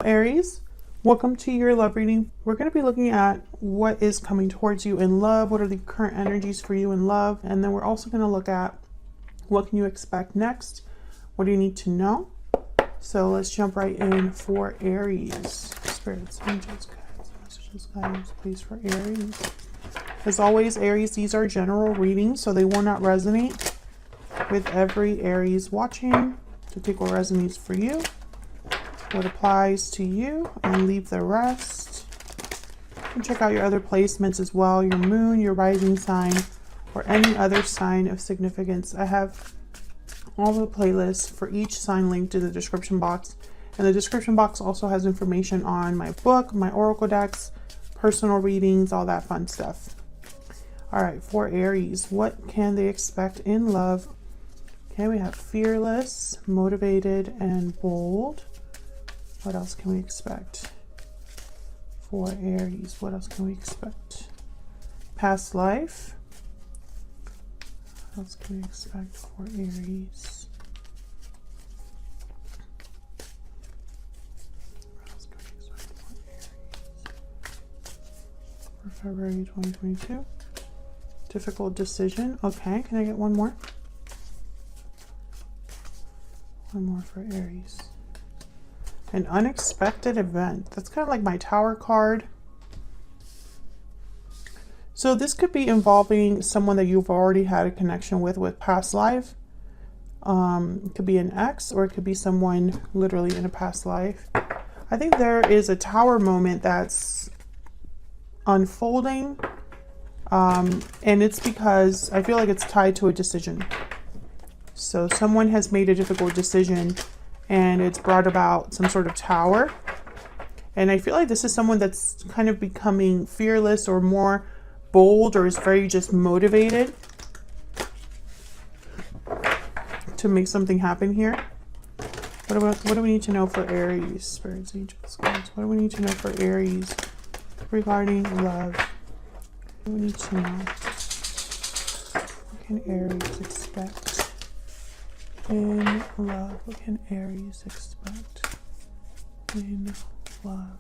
Aries, welcome to your love reading. We're going to be looking at what is coming towards you in love, what are the current energies for you in love, and then we're also going to look at what can you expect next, what do you need to know. So let's jump right in for Aries. Spirits, angels, guides, messages, guidance, please, for Aries. As always, Aries, these are general readings, so they will not resonate with every Aries watching. So take what resonates for you, what applies to you, and leave the rest. And check out your other placements as well, your moon, your rising sign, or any other sign of significance. I have all the playlists for each sign linked in the description box. And the description box also has information on my book, my oracle decks, personal readings, all that fun stuff. All right, for Aries, what can they expect in love? Okay, we have fearless, motivated, and bold. What else can we expect for Aries? What else can we expect? Past life. What else can we expect for Aries? What else can we expect for Aries? For February 2022. Difficult decision. Okay, can I get one more? One more for Aries. An unexpected event. That's kind of like my Tower card. So this could be involving someone that you've already had a connection with past life. It could be an ex, or it could be someone literally in a past life. I think there is a Tower moment that's unfolding. And it's because I feel like it's tied to a decision. So someone has made a difficult decision and it's brought about some sort of tower. And I feel like this is someone that's kind of becoming fearless or more bold, or is very just motivated to make something happen here. What do we need to know for Aries? Spirits, angels, guides. What do we need to know for Aries regarding love? What do we need to know? What can Aries expect in love? What can Aries expect in love?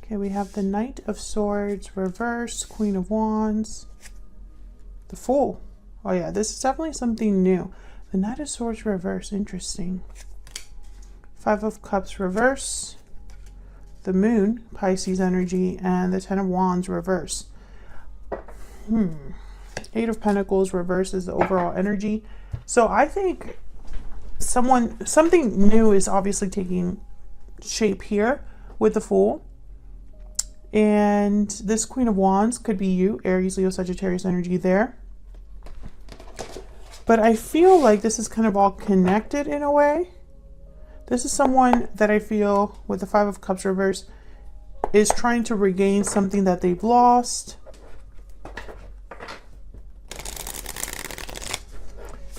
Okay, we have the Knight of Swords reverse, Queen of Wands, the Fool. Oh yeah, this is definitely something new. The Knight of Swords reverse, interesting. Five of Cups reverse, the Moon, Pisces energy, and the Ten of Wands reverse. Eight of Pentacles reverse is the overall energy. So I think something new is obviously taking shape here with the Fool. And this Queen of Wands could be you, Aries, Leo, Sagittarius energy there. But I feel like this is kind of all connected in a way. This is someone that I feel, with the Five of Cups reverse, is trying to regain something that they've lost.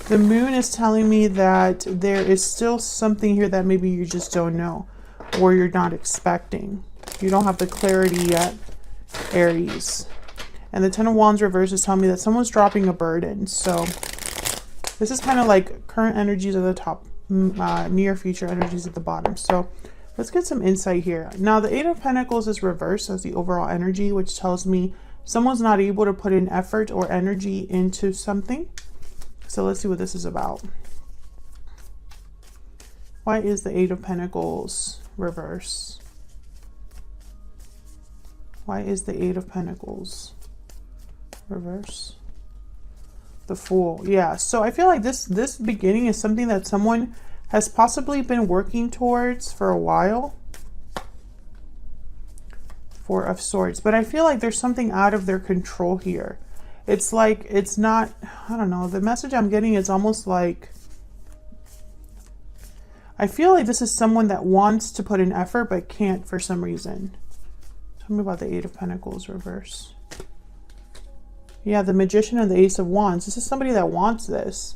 The Moon is telling me that there is still something here that maybe you just don't know, or you're not expecting. You don't have the clarity yet, Aries. And the Ten of Wands reverse is telling me that someone's dropping a burden. So this is kind of like current energies at the top, near future energies at the bottom. So let's get some insight here. Now the Eight of Pentacles is reversed as the overall energy, which tells me someone's not able to put in effort or energy into something. So let's see what this is about. Why is the Eight of Pentacles reverse? Why is the Eight of Pentacles reverse? The Fool. Yeah, so I feel like this beginning is something that someone has possibly been working towards for a while. Four of Swords. But I feel like there's something out of their control here. It's like, it's not, I don't know, the message I'm getting is almost like, I feel like this is someone that wants to put in effort but can't for some reason. Tell me about the Eight of Pentacles reverse. Yeah, the Magician and the Ace of Wands. This is somebody that wants this.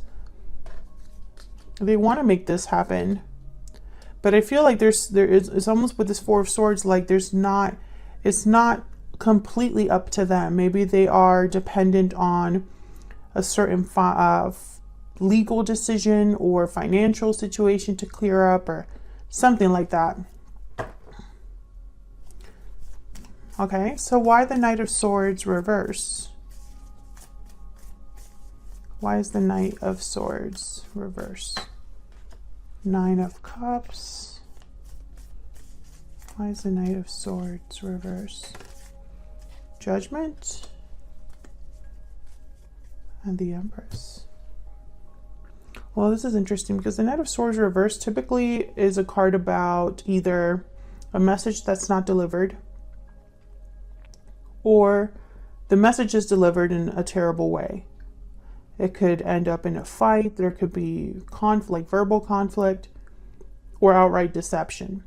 They want to make this happen. But I feel like it's almost with this Four of Swords, like it's not completely up to them. Maybe they are dependent on a certain legal decision or financial situation to clear up or something like that. Okay, so why the Knight of Swords reverse? Why is the Knight of Swords reverse? Nine of Cups. Why is the Knight of Swords reverse? Judgment. And the Empress. Well, this is interesting because the Knight of Swords reverse typically is a card about either a message that's not delivered, or the message is delivered in a terrible way. It could end up in a fight. There could be conflict, verbal conflict, or outright deception.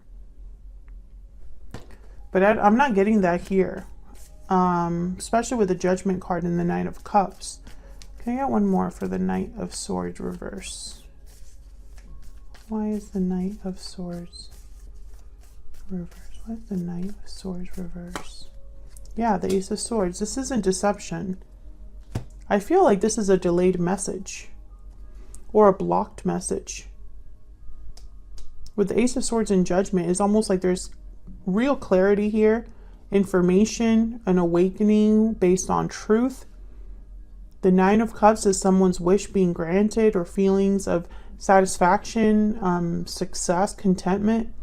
But I'm not getting that here, especially with the Judgment card and the Knight of Cups. Can I get one more for the Knight of Swords reverse? Why is the Knight of Swords reverse? Why is the Knight of Swords reverse? Yeah, the Ace of Swords. This isn't deception. I feel like this is a delayed message or a blocked message. With the Ace of Swords and Judgment, it's almost like there's real clarity here, information, an awakening based on truth. The Nine of Cups is someone's wish being granted or feelings of satisfaction, success, contentment.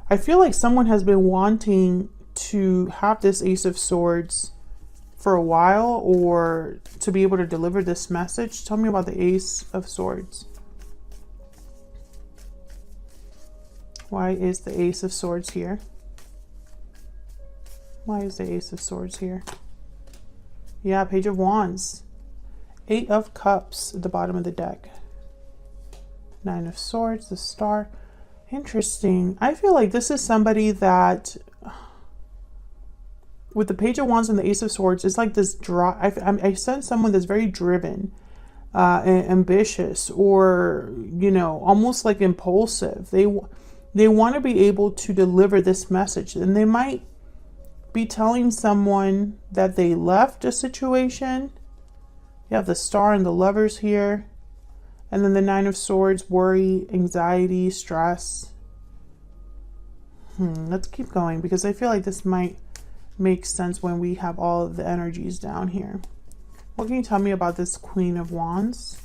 I feel like someone has been wanting to have this Ace of Swords for a while, or to be able to deliver this message. Tell me about the Ace of Swords. Why is the Ace of Swords here? Why is the Ace of Swords here? Yeah, Page of Wands. Eight of Cups at the bottom of the deck. Nine of Swords, the Star. Interesting. I feel like this is somebody that, with the Page of Wands and the Ace of Swords, it's like this I sense someone that's very driven, ambitious, or, you know, almost like impulsive. They want to be able to deliver this message, and they might be telling someone that they left a situation. You have the Star and the Lovers here, and then the Nine of Swords, worry, anxiety, stress. Let's keep going, because I feel like this might make sense when we have all of the energies down here. What can you tell me about this Queen of Wands?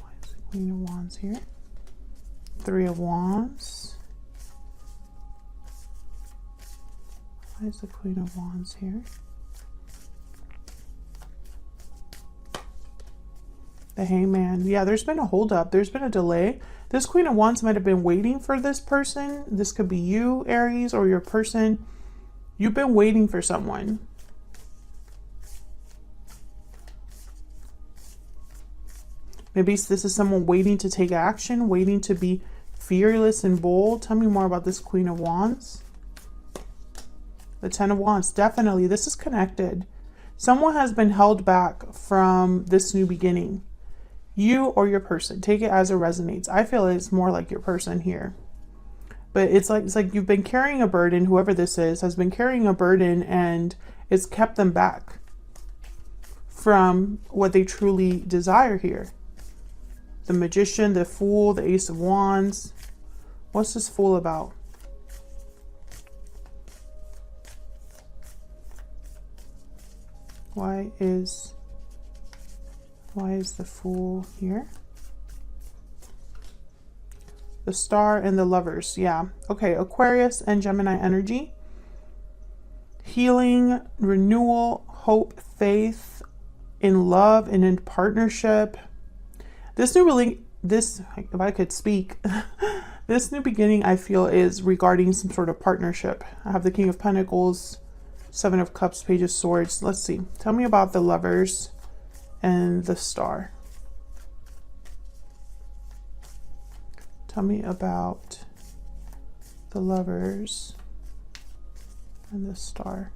Why is the Queen of Wands here? Three of Wands. Why is the Queen of Wands here? The Hangman. Yeah, there's been a holdup. There's been a delay. This Queen of Wands might have been waiting for this person. This could be you, Aries, or your person. You've been waiting for someone. Maybe this is someone waiting to take action, waiting to be fearless and bold. Tell me more about this Queen of Wands. The Ten of Wands. Definitely, this is connected. Someone has been held back from this new beginning. You or your person. Take it as it resonates. I feel it's more like your person here. But it's like you've been carrying a burden. Whoever this is has been carrying a burden, and it's kept them back from what they truly desire here. The Magician, the Fool, the Ace of Wands. What's this Fool about? Why is the Fool here? The Star and the Lovers. Yeah. Okay. Aquarius and Gemini energy. Healing, renewal, hope, faith, in love and in partnership. This if I could speak, this new beginning I feel is regarding some sort of partnership. I have the King of Pentacles, Seven of Cups, Page of Swords. Let's see. Tell me about the Lovers and the Star. Tell me about the Lovers and the Star.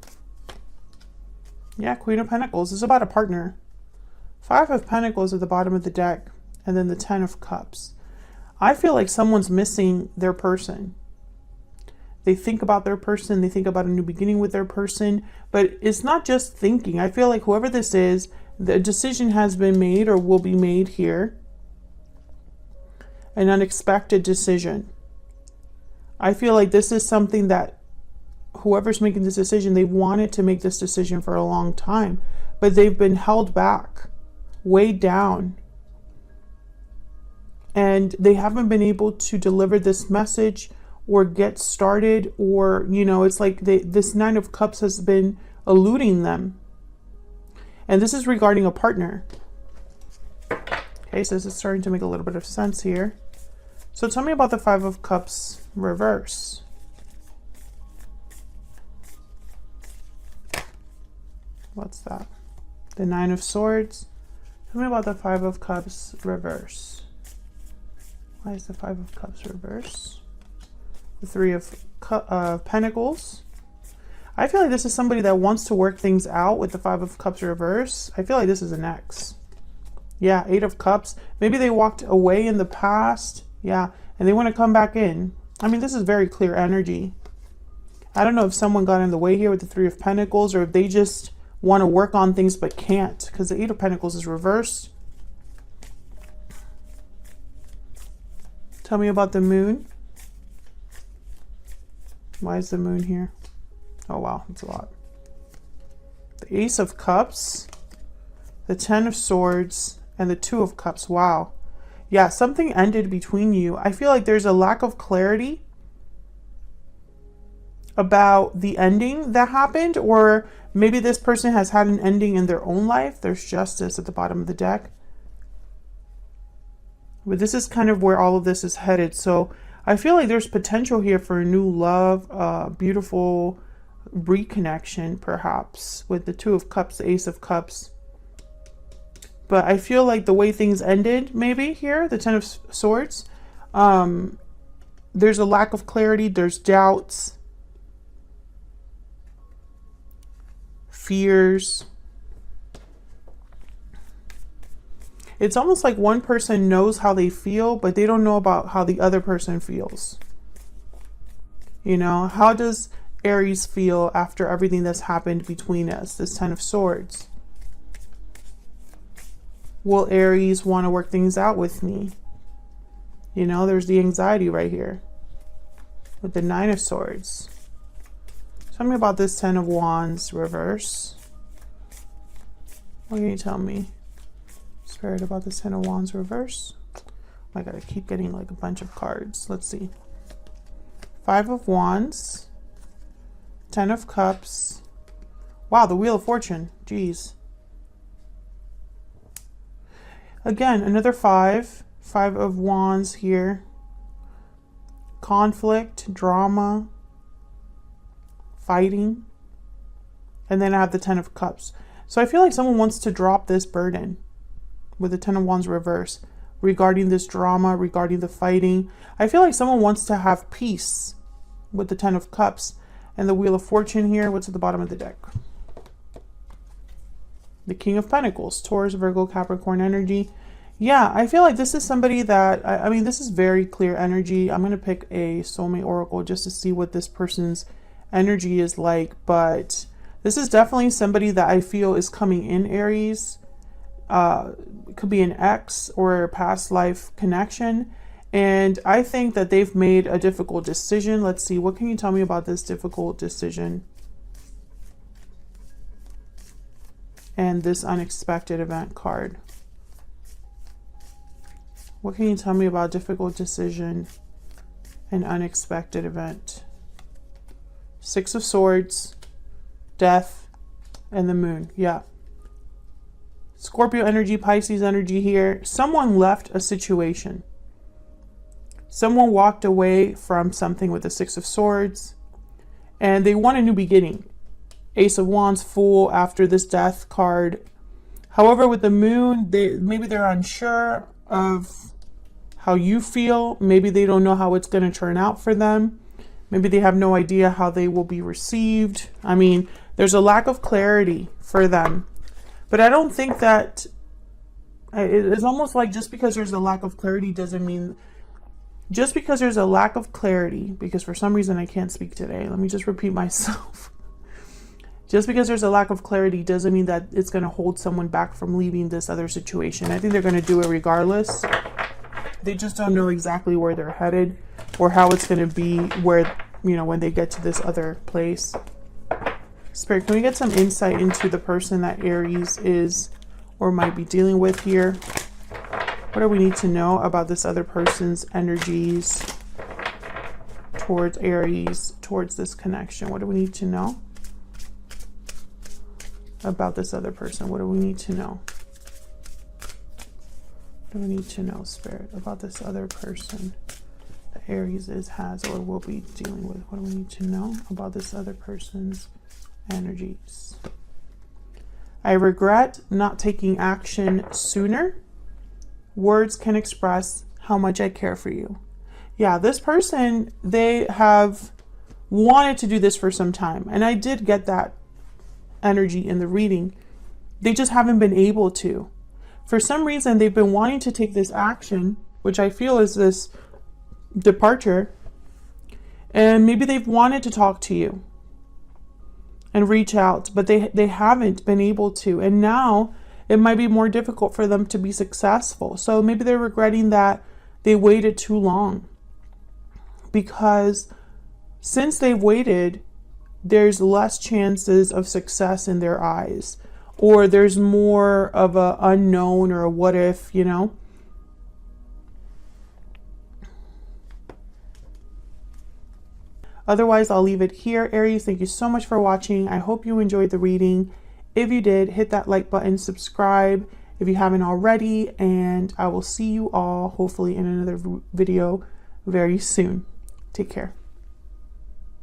Yeah, Queen of Pentacles. This is about a partner. Five of Pentacles at the bottom of the deck, and then the Ten of Cups. I feel like someone's missing their person. They think about their person. They think about a new beginning with their person. But it's not just thinking. I feel like whoever this is The decision has been made or will be made here. An unexpected decision. I feel like this is something that whoever's making this decision, they've wanted to make this decision for a long time, but they've been held back, weighed down, and they haven't been able to deliver this message or get started, or, you know, it's like this Nine of Cups has been eluding them. And this is regarding a partner. Okay, so this is starting to make a little bit of sense here. So tell me about the Five of Cups reverse. What's that? The Nine of Swords. Tell me about the Five of Cups reverse. Why is the Five of Cups reverse? The Three of Pentacles. I feel like this is somebody that wants to work things out with the Five of Cups reverse. I feel like this is an ex. Yeah, Eight of Cups. Maybe they walked away in the past. Yeah, and they want to come back in. I mean, this is very clear energy. I don't know if someone got in the way here with the Three of Pentacles, or if they just want to work on things but can't, because the Eight of Pentacles is reversed. Tell me about the Moon. Why is the Moon here? Oh wow, that's a lot. The Ace of Cups, the Ten of Swords, and the Two of Cups. Wow. Yeah, something ended between you. I feel like there's a lack of clarity about the ending that happened, or maybe this person has had an ending in their own life. There's Justice at the bottom of the deck. But this is kind of where all of this is headed. So I feel like there's potential here for a new love, beautiful reconnection, perhaps, with the Two of Cups, the Ace of Cups. But I feel like the way things ended, maybe here, the Ten of Swords, there's a lack of clarity, there's doubts, fears. It's almost like one person knows how they feel, but they don't know about how the other person feels. You know, how does Aries feel after everything that's happened between us? This Ten of Swords. Will Aries want to work things out with me? You know, there's the anxiety right here with the Nine of Swords. Tell me about this Ten of Wands reverse. What can you tell me, Spirit, about this Ten of Wands reverse? I gotta keep getting like a bunch of cards. Let's see. Five of Wands, Ten of Cups. Wow, the Wheel of Fortune. Jeez. Again, another five. Five of Wands here. Conflict, drama, fighting. And then I have the Ten of Cups. So I feel like someone wants to drop this burden with the Ten of Wands reverse regarding this drama, regarding the fighting. I feel like someone wants to have peace with the Ten of Cups. And the Wheel of Fortune here. What's at the bottom of the deck? The King of Pentacles, Taurus, Virgo, Capricorn energy. Yeah, I feel like this is somebody that, I mean, this is very clear energy. I'm going to pick a soulmate oracle just to see what this person's energy is like. But this is definitely somebody that I feel is coming in, Aries. It could be an ex or a past life connection. And I think that they've made a difficult decision. Let's see, what can you tell me about this difficult decision? And this unexpected event card. What can you tell me about difficult decision and unexpected event? Six of Swords, Death, and the Moon. Yeah. Scorpio energy, Pisces energy here. Someone left a situation. Someone walked away from something with the Six of Swords. And they want a new beginning. Ace of Wands, Fool after this Death card. However, with the Moon, maybe they're unsure of how you feel. Maybe they don't know how it's going to turn out for them. Maybe they have no idea how they will be received. I mean, there's a lack of clarity for them. But I don't think that it's almost like just because there's a lack of clarity doesn't mean just because there's a lack of clarity, because for some reason I can't speak today. Let me just repeat myself. Just because there's a lack of clarity doesn't mean that it's going to hold someone back from leaving this other situation. I think they're going to do it regardless. They just don't know exactly where they're headed or how it's going to be where, you know, when they get to this other place. Spirit, can we get some insight into the person that Aries is or might be dealing with here? What do we need to know about this other person's energies towards Aries, towards this connection? What do we need to know about this other person? What do we need to know? What do we need to know, Spirit, about this other person that Aries has or will be dealing with? What do we need to know about this other person's energies? I regret not taking action sooner. Words can express how much I care for you. Yeah, this person, they have wanted to do this for some time. And I did get that energy in the reading. They just haven't been able to. For some reason, they've been wanting to take this action, which I feel is this departure. And maybe they've wanted to talk to you and reach out, but they haven't been able to. And now it might be more difficult for them to be successful. So maybe they're regretting that they waited too long, because since they've waited, there's less chances of success in their eyes, or there's more of a unknown or a what if, you know. Otherwise, I'll leave it here. Aries, thank you so much for watching. I hope you enjoyed the reading. If you did, hit that like button, subscribe if you haven't already, and I will see you all hopefully in another video very soon. Take care.